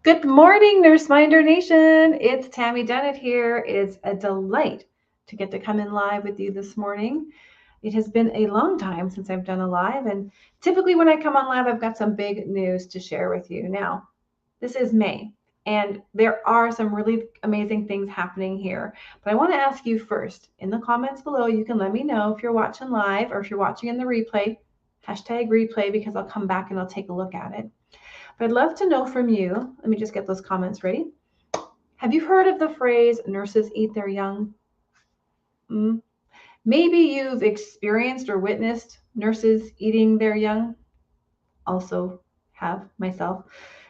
Good morning, NurseMinder Nation. It's Tammy Dennett here. It's a delight to get to come in live with you this morning. It has been a long time since I've done a live, and typically when I come on live, I've got some big news to share with you. Now, this is May, and there are some really amazing things happening here. But I want to ask you first, in the comments below, you can let me know if you're watching live or if you're watching in the replay, #replay, because I'll come back and I'll take a look at it. But I'd love to know from you. Let me just get those comments ready. Have you heard of the phrase nurses eat their young? Maybe you've experienced or witnessed nurses eating their young. Also have myself.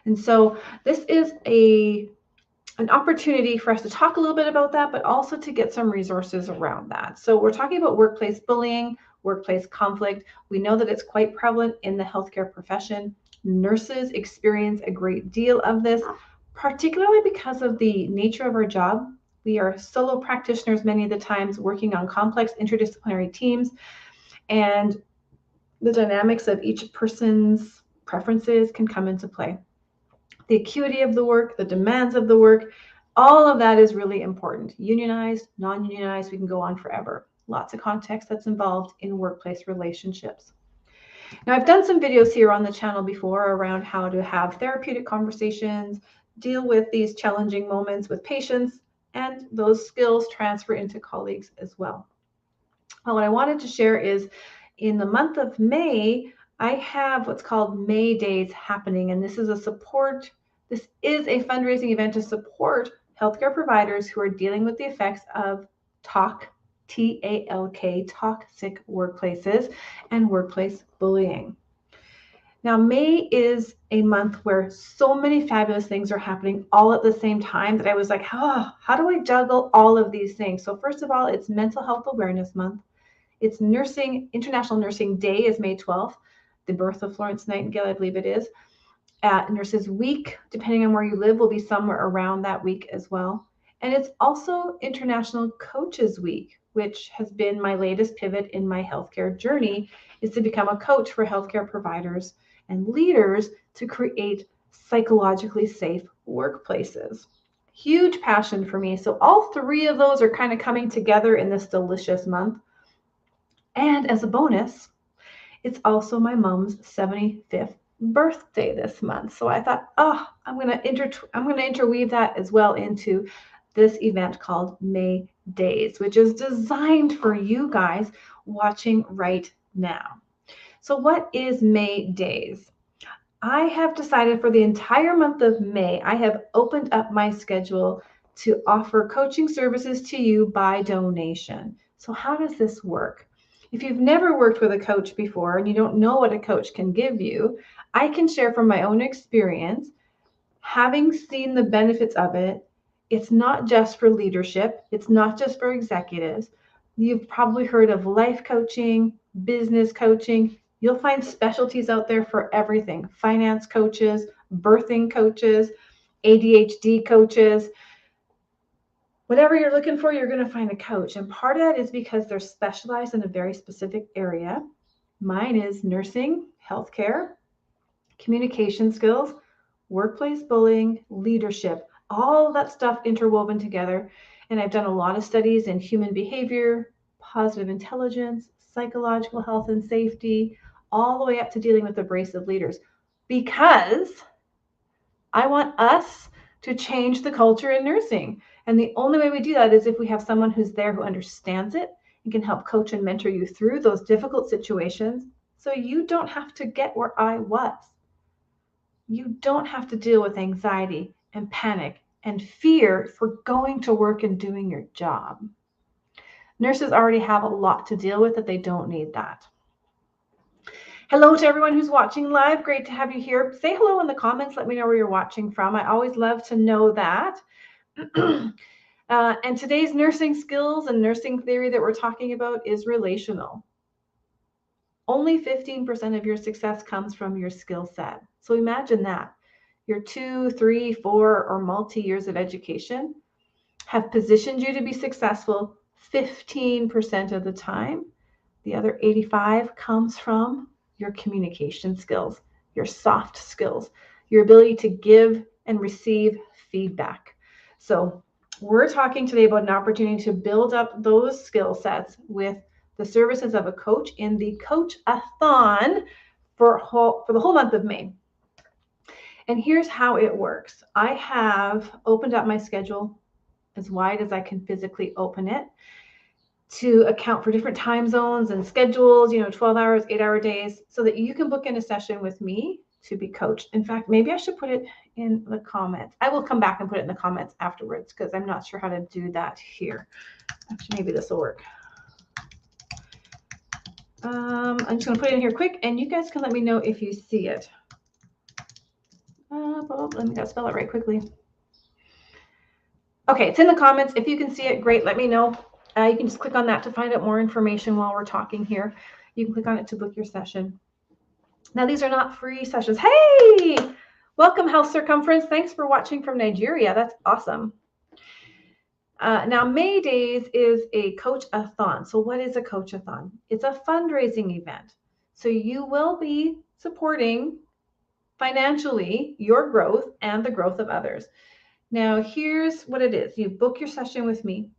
And so this is an opportunity for us to talk a little bit about that, but also to get some resources around that. So we're talking about workplace bullying, workplace conflict. We know that it's quite prevalent in the healthcare profession. Nurses experience a great deal of this, particularly because of the nature of our job. We are solo practitioners many of the times working on complex interdisciplinary teams, and the dynamics of each person's preferences can come into play. The acuity of the work, the demands of the work, all of that is really important. Unionized, non-unionized, we can go on forever. Lots of context that's involved in workplace relationships. Now, I've done some videos here on the channel before around how to have therapeutic conversations, deal with these challenging moments with patients, and those skills transfer into colleagues as well. Well, what I wanted to share is in the month of May, I have what's called May Days happening, and this is a fundraising event to support healthcare providers who are dealing with the effects of TALK, toxic workplaces, and workplace bullying. Now, May is a month where so many fabulous things are happening all at the same time that I was like, how do I juggle all of these things? So first of all, it's Mental Health Awareness Month. It's International Nursing Day is May 12th, the birth of Florence Nightingale, I believe it is. Nurses Week, depending on where you live, will be somewhere around that week as well. And it's also International Coaches Week, which has been my latest pivot in my healthcare journey, is to become a coach for healthcare providers and leaders to create psychologically safe workplaces. Huge passion for me. So all three of those are kind of coming together in this delicious month. And as a bonus, it's also my mom's 75th birthday this month. So I thought, I'm going to interweave that as well into this event called May Days, which is designed for you guys watching right now. So what is May Days? I have decided for the entire month of May, I have opened up my schedule to offer coaching services to you by donation. So how does this work? If you've never worked with a coach before and you don't know what a coach can give you, I can share from my own experience, having seen the benefits of it. It's not just for leadership. It's not just for executives. You've probably heard of life coaching, business coaching. You'll find specialties out there for everything. Finance coaches, birthing coaches, ADHD coaches. Whatever you're looking for, you're going to find a coach. And part of that is because they're specialized in a very specific area. Mine is nursing, healthcare, communication skills, workplace bullying, leadership, all that stuff interwoven together. And I've done a lot of studies in human behavior, positive intelligence, psychological health and safety, all the way up to dealing with abrasive leaders, because I want us to change the culture in nursing. And the only way we do that is if we have someone who's there who understands it and can help coach and mentor you through those difficult situations so you don't have to get where I was. You don't have to deal with anxiety and panic and fear for going to work and doing your job. Nurses already have a lot to deal with that they don't need that. Hello to everyone who's watching live. Great to have you here. Say hello in the comments. Let me know where you're watching from. I always love to know that. And today's nursing skills and nursing theory that we're talking about is relational. Only 15% of your success comes from your skill set. So imagine that. Your 2, 3, 4, or multi-years of education have positioned you to be successful 15% of the time. The other 85 comes from your communication skills, your soft skills, your ability to give and receive feedback. So we're talking today about an opportunity to build up those skill sets with the services of a coach in the coach-a-thon for the whole month of May. And here's how it works. I have opened up my schedule as wide as I can physically open it to account for different time zones and schedules, 12 hours, 8-hour days, so that you can book in a session with me to be coached. In fact, maybe I should put it in the comments. I will come back and put it in the comments afterwards because I'm not sure how to do that here. Actually, maybe this will work. I'm just going to put it in here quick, and you guys can let me know if you see it. Let me spell it right quickly. Okay, it's in the comments. If you can see it, great. Let me know. You can just click on that to find out more information while we're talking here. You can click on it to book your session. Now, these are not free sessions. Hey, welcome, Health Circumference. Thanks for watching from Nigeria. That's awesome. Now, May Days is a coach-a-thon. So what is a coach-a-thon? It's a fundraising event. So you will be supporting financially your growth and the growth of others. Now, here's what it is. You book your session with me.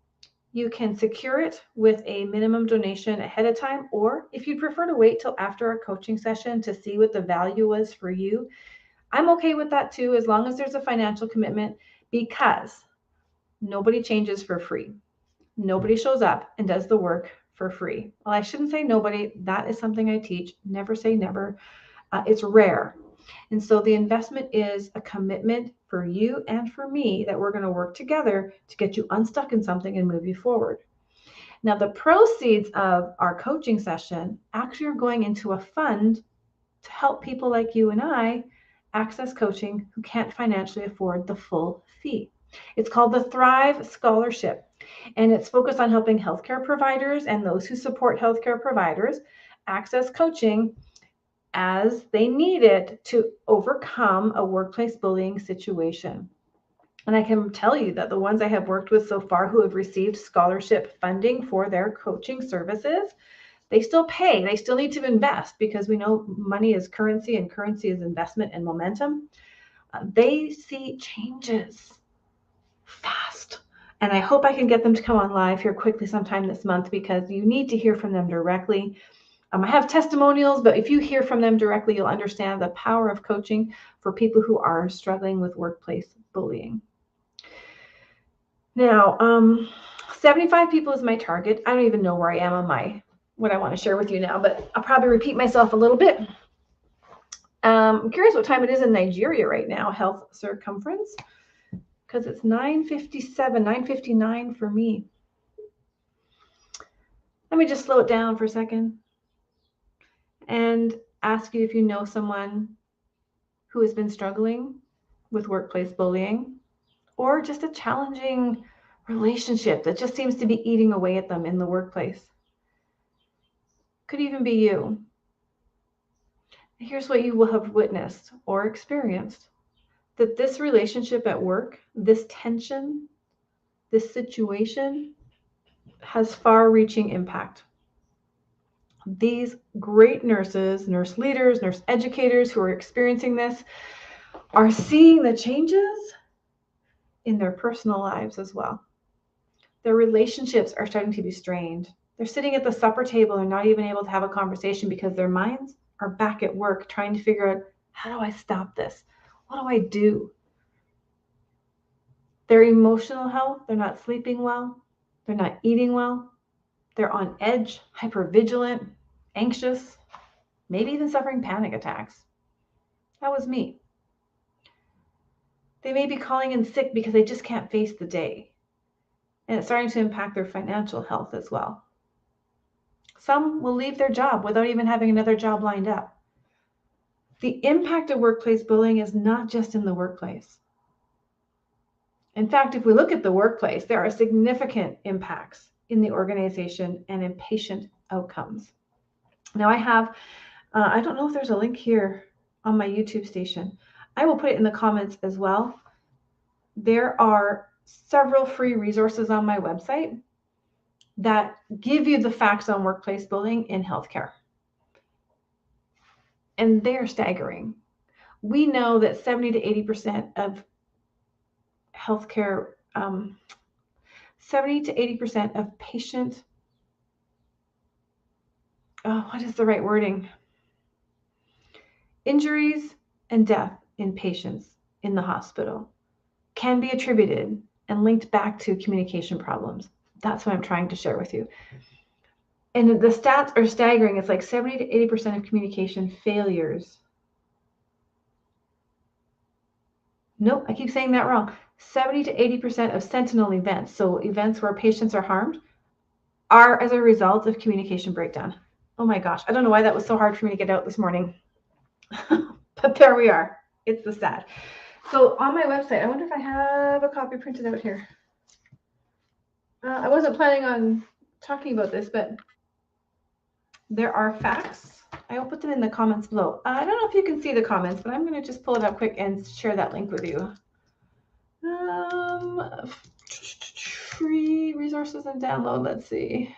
You can secure it with a minimum donation ahead of time, or if you'd prefer to wait till after our coaching session to see what the value was for you, I'm okay with that too, as long as there's a financial commitment, because nobody changes for free. Nobody shows up and does the work for free. Well, I shouldn't say nobody. That is something I teach. Never say never. It's rare. And so the investment is a commitment for you and for me that we're going to work together to get you unstuck in something and move you forward. Now, the proceeds of our coaching session actually are going into a fund to help people like you and I access coaching who can't financially afford the full fee. It's called the Thrive Scholarship, and it's focused on helping healthcare providers and those who support healthcare providers access coaching as they need it to overcome a workplace bullying situation. And I can tell you that the ones I have worked with so far who have received scholarship funding for their coaching services, they still pay. They still need to invest because we know money is currency and currency is investment and momentum. They see changes fast. And I hope I can get them to come on live here quickly sometime this month because you need to hear from them directly. I have testimonials, but if you hear from them directly, you'll understand the power of coaching for people who are struggling with workplace bullying. Now, 75 people is my target. I don't even know where I am on what I want to share with you now, but I'll probably repeat myself a little bit. I'm curious what time it is in Nigeria right now, Health Circumference, because it's 9:57, 9:59 for me. Let me just slow it down for a second and ask you if you know someone who has been struggling with workplace bullying or just a challenging relationship that just seems to be eating away at them in the workplace. Could even be you. Here's what you will have witnessed or experienced, that this relationship at work, this tension, this situation has far-reaching impact. These great nurses, nurse leaders, nurse educators who are experiencing this are seeing the changes in their personal lives as well. Their relationships are starting to be strained. They're sitting at the supper table and not even able to have a conversation because their minds are back at work trying to figure out, how do I stop this? What do I do? Their emotional health, they're not sleeping well. They're not eating well. They're on edge, hypervigilant, anxious, maybe even suffering panic attacks. That was me. They may be calling in sick because they just can't face the day. And it's starting to impact their financial health as well. Some will leave their job without even having another job lined up. The impact of workplace bullying is not just in the workplace. In fact, if we look at the workplace, there are significant impacts in the organization and in patient outcomes. Now I have, I don't know if there's a link here on my YouTube station. I will put it in the comments as well. There are several free resources on my website that give you the facts on workplace bullying in healthcare. And they're staggering. We know that 70 to 80% of healthcare, 70 to 80% of patient, what is the right wording? Injuries and death in patients in the hospital can be attributed and linked back to communication problems. That's what I'm trying to share with you. And the stats are staggering. It's like 70 to 80% of communication failures. Nope, I keep saying that wrong. 70 to 80% of sentinel events, so events where patients are harmed, are as a result of communication breakdown. Oh my gosh, I don't know why that was so hard for me to get out this morning. But there we are. It's the stat. So on my website, I wonder if I have a copy printed out here. I wasn't planning on talking about this, but there are facts. I will put them in the comments below. I don't know if you can see the comments, but I'm going to just pull it up quick and share that link with you. Free resources and download. Let's see.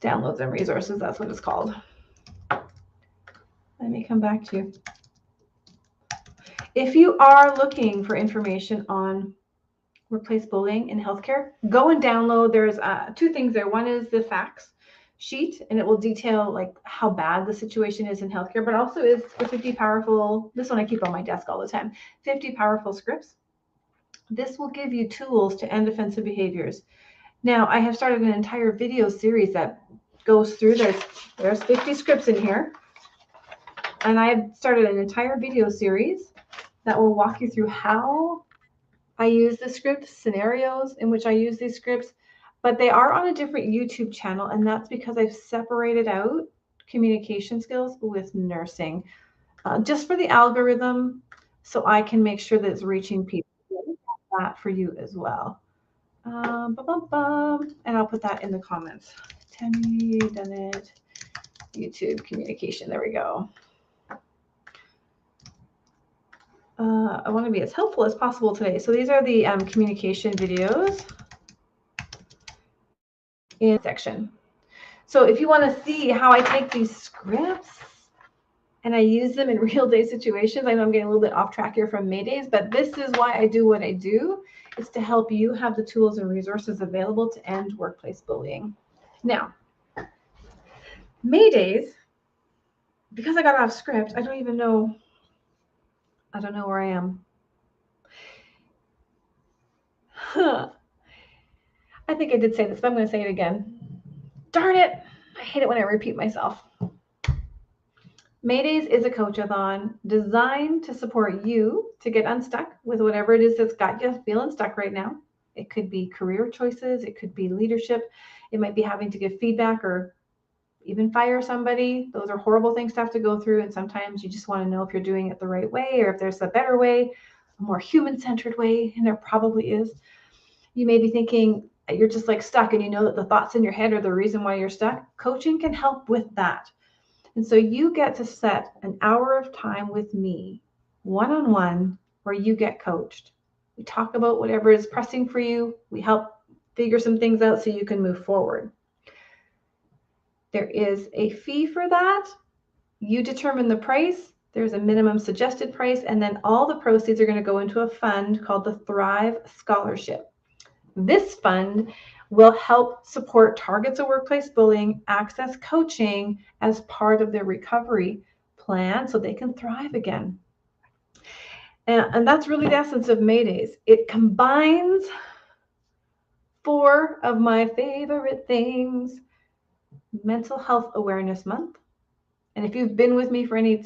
Downloads and resources. That's what it's called. Let me come back to you. If you are looking for information on workplace bullying in healthcare, go and download. There's two things there. One is the facts sheet, and it will detail like how bad the situation is in healthcare, but also is the 50 powerful, this one I keep on my desk all the time, 50 powerful scripts. This will give you tools to end offensive behaviors. Now, I have started an entire video series that goes through, there's 50 scripts in here, and I've started an entire video series that will walk you through how I use the script, scenarios in which I use these scripts, but they are on a different YouTube channel, and that's because I've separated out communication skills with nursing, just for the algorithm, so I can make sure that it's reaching people. That for you as well. And I'll put that in the comments. Tammy Dennett, YouTube communication. There we go. I want to be as helpful as possible today. So these are the communication videos in section. So if you want to see how I take these scripts and I use them in real day situations, I know I'm getting a little bit off track here from Maydays, but this is why I do what I do. It's to help you have the tools and resources available to end workplace bullying. Now, Maydays, because I got off script, I don't know where I am. I think I did say this, but I'm going to say it again. Darn it. I hate it when I repeat myself. Maydays is a coach-a-thon designed to support you to get unstuck with whatever it is that's got you feeling stuck right now. It could be career choices. It could be leadership. It might be having to give feedback or even fire somebody. Those are horrible things to have to go through. And sometimes you just want to know if you're doing it the right way or if there's a better way, a more human-centered way, and there probably is. You may be thinking you're just like stuck and you know that the thoughts in your head are the reason why you're stuck. Coaching can help with that. And so you get to set an hour of time with me, one-on-one, where you get coached. We talk about whatever is pressing for you. We help figure some things out so you can move forward. There is a fee for that. You determine the price. There's a minimum suggested price, and then all the proceeds are going to go into a fund called the Thrive Scholarship. This fund will help support targets of workplace bullying, access coaching as part of their recovery plan so they can thrive again. And that's really the essence of Maydays. It combines 4 of my favorite things: Mental Health Awareness Month. And if you've been with me for any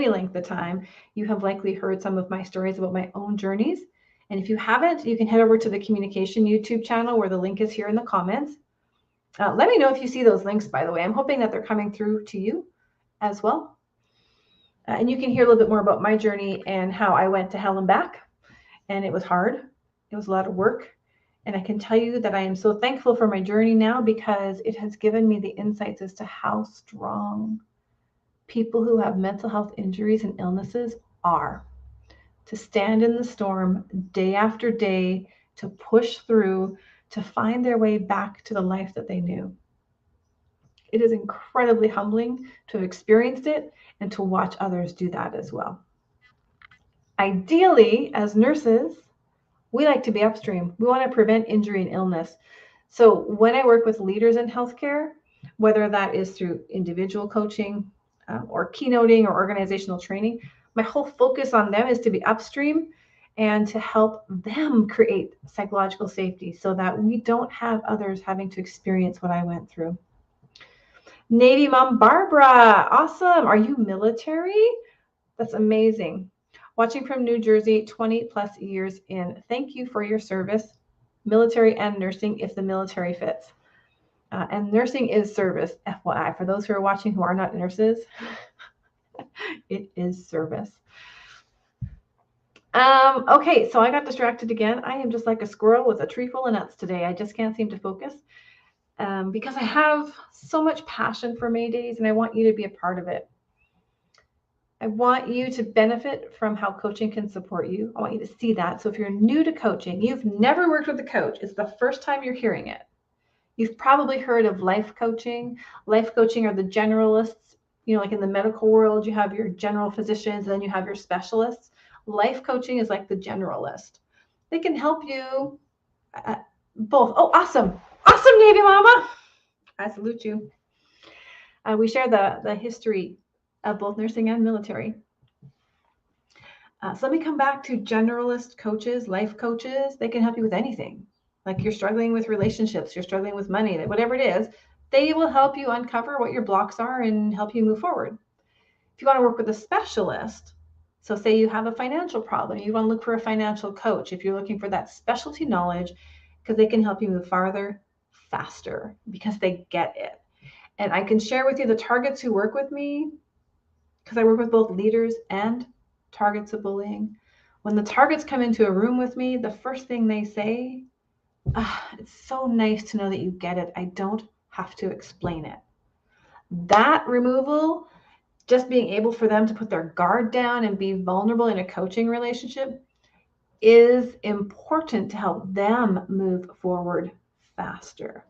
length of time, you have likely heard some of my stories about my own journeys. And if you haven't, you can head over to the communication YouTube channel where the link is here in the comments. Let me know if you see those links, by the way. I'm hoping that they're coming through to you as well. And you can hear a little bit more about my journey and how I went to hell and back. And it was hard. It was a lot of work. And I can tell you that I am so thankful for my journey now because it has given me the insights as to how strong people who have mental health injuries and illnesses are. To stand in the storm day after day, to push through, to find their way back to the life that they knew. It is incredibly humbling to have experienced it and to watch others do that as well. Ideally, as nurses, We like to be upstream. We want to prevent injury and illness. So when I work with leaders in healthcare, whether that is through individual coaching or keynoting or organizational training, my whole focus on them is to be upstream and to help them create psychological safety so that we don't have others having to experience what I went through. Navy Mom Barbara, awesome. Are you military? That's amazing. Watching from New Jersey, 20 plus years in. Thank you for your service, military and nursing, if the military fits. And nursing is service, FYI. For those who are watching who are not nurses, it is service. Okay, so I got distracted again. I am just like a squirrel with a tree full of nuts today. I just can't seem to focus because I have so much passion for May Days, and I want you to be a part of it. I want you to benefit from how coaching can support you. I want you to see that. So if you're new to coaching, you've never worked with a coach, it's the first time you're hearing it. You've probably heard of life coaching. Life coaching are the generalists. You know, like in the medical world, you have your general physicians, and then you have your specialists. Life coaching is like the generalist. They can help you both. Oh, awesome. Awesome, Navy Mama. I salute you. We share the history of both nursing and military. So let me come back to generalist coaches, life coaches. They can help you with anything. Like you're struggling with relationships, you're struggling with money, whatever it is, they will help you uncover what your blocks are and help you move forward. If you want to work with a specialist, so say you have a financial problem, you want to look for a financial coach, if you're looking for that specialty knowledge, because they can help you move farther, faster, because they get it. And I can share with you the targets who work with me, because I work with both leaders and targets of bullying. When the targets come into a room with me, the first thing they say, it's so nice to know that you get it. I don't have to explain it. That removal, just being able for them to put their guard down and be vulnerable in a coaching relationship, is important to help them move forward faster.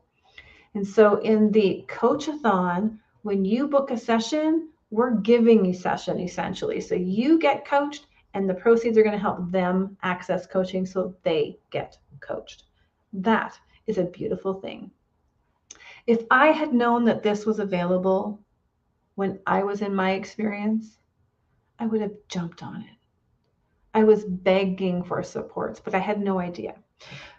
And so in the coach-a-thon, when you book a session, we're giving you session essentially. So you get coached and the proceeds are going to help them access coaching so they get coached. That is a beautiful thing. If I had known that this was available when I was in my experience, I would have jumped on it. I was begging for supports, but I had no idea.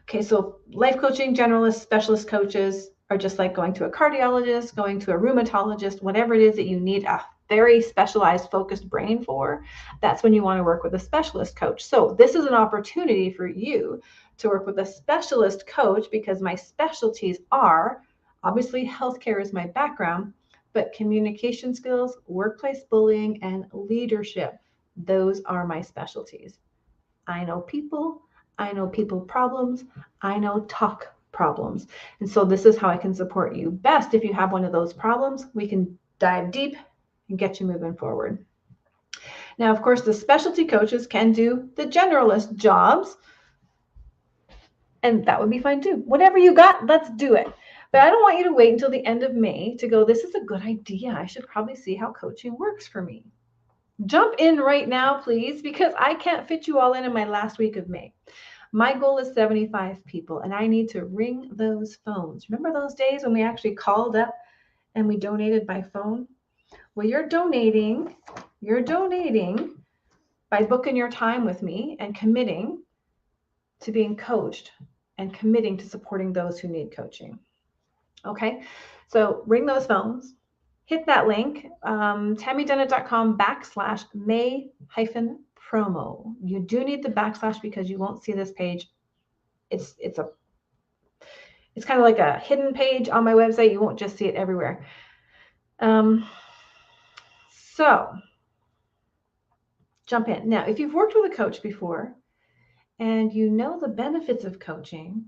Okay, so life coaching, generalist, specialist coaches are just like going to a cardiologist, going to a rheumatologist, whatever it is that you need a very specialized, focused brain for. That's when you want to work with a specialist coach. So this is an opportunity for you to work with a specialist coach, because my specialties are, obviously healthcare is my background, but communication skills, workplace bullying, and leadership, those are my specialties. I know people problems, I know talk problems. And so this is how I can support you best. If you have one of those problems, we can dive deep and get you moving forward. Now, of course, the specialty coaches can do the generalist jobs, and that would be fine too. Whatever you got, let's do it. But I don't want you to wait until the end of May to go, this is a good idea. I should probably see how coaching works for me. Jump in right now, please, because I can't fit you all in my last week of May. My goal is 75 people, and I need to ring those phones. Remember those days when we actually called up and we donated by phone? Well, you're donating by booking your time with me and committing to being coached and committing to supporting those who need coaching. Okay, so ring those phones. Hit that link, tammydunnett.com/May-promo. You do need the backslash because you won't see this page. It's kind of like a hidden page on my website. You won't just see it everywhere. So jump in. Now, if you've worked with a coach before and you know the benefits of coaching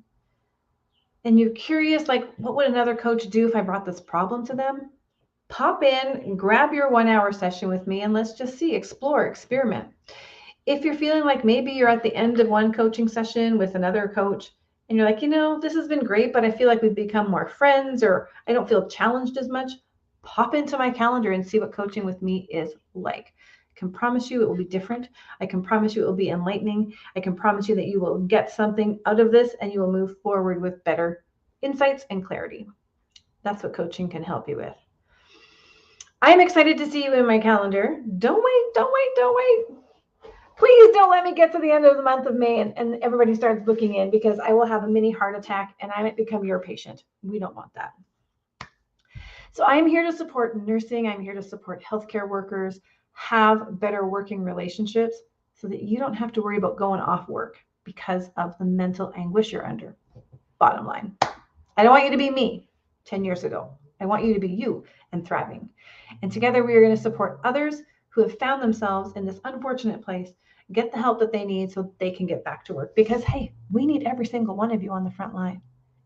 and you're curious, like, what would another coach do if I brought this problem to them? Pop in, grab your 1-hour session with me, and let's just see, explore, experiment. If you're feeling like maybe you're at the end of one coaching session with another coach and you're like, this has been great, but I feel like we've become more friends, or I don't feel challenged as much, pop into my calendar and see what coaching with me is like. can promise you it will be different. I can promise you it will be enlightening. I can promise you that you will get something out of this and you will move forward with better insights and clarity. That's what coaching can help you with. I'm excited to see you in my calendar. Don't wait. Please don't let me get to the end of the month of May and everybody starts booking in, because I will have a mini heart attack and I might become your patient. We don't want that. So I'm here to support nursing. I'm here to support healthcare workers have better working relationships so that you don't have to worry about going off work because of the mental anguish you're under. Bottom line, I don't want you to be me 10 years ago. I want you to be you and thriving. And together we are going to support others who have found themselves in this unfortunate place, get the help that they need so they can get back to work. Because, hey, we need every single one of you on the front line.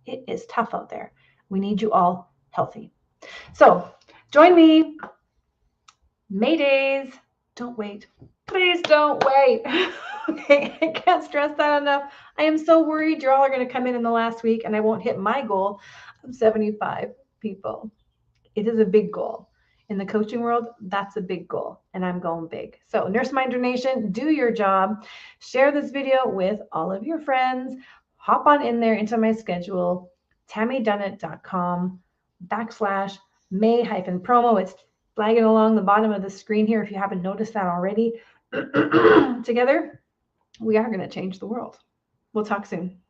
It is tough out there. We need you all healthy. So join me. May days. Don't wait. Please don't wait. Okay, I can't stress that enough. I am so worried you're all going to come in the last week and I won't hit my goal of 75 people. It is a big goal. In the coaching world, that's a big goal, and I'm going big. So NurseMinder Nation, do your job. Share this video with all of your friends. Hop on in there into my schedule, tammydunnett.com/May-promo. It's flagging along the bottom of the screen here if you haven't noticed that already. Together, we are going to change the world. We'll talk soon.